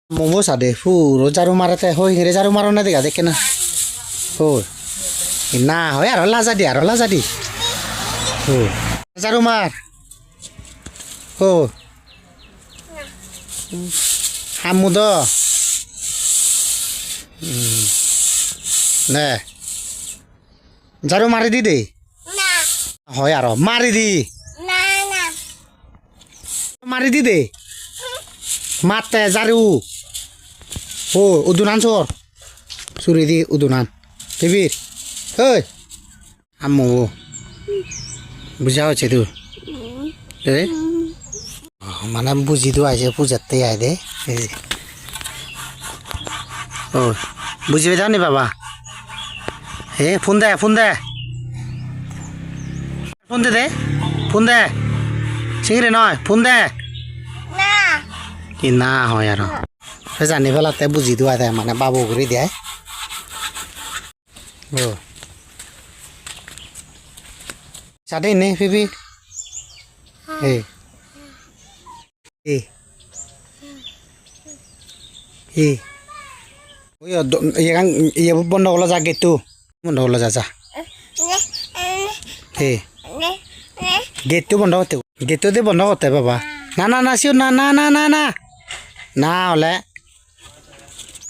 মোমো সাদে ফুরো জারু মারাতে হই হেরে জারু মারো না দেখা দেখে না ও না হয় আর লাজা দি ও জারু মার ও হামুদ নে জারু মারি দি দে হয় আর মারি দি মারি দি দে মাতে জারু ও উদুনান সর সুরি দি উদুনান টিভির ওই আম্মু বুঝা হচ্ছে তো মানে বুঝি তো আছে পূজাতে আয় দে ও বুঝিবে যাও নি বাবা হে ফোন দে ফোন দে ফোন দে ফোন দে চিংড়ি নয় ফোন দে কি না হয় আর জানি পেলাতে বুঝি দেওয়া দেয় মানে বাবু করে দেয় ও চাটে নে ফিবি এ এ এ ওই ইয়ে বন্ধ করলো যা গেটটো বন্ধ করলো যা হে গেটটো বন্ধ করতে গেটটো দিয়ে বন্ধ করতে বাবা না না না শিও না না না না না না হলে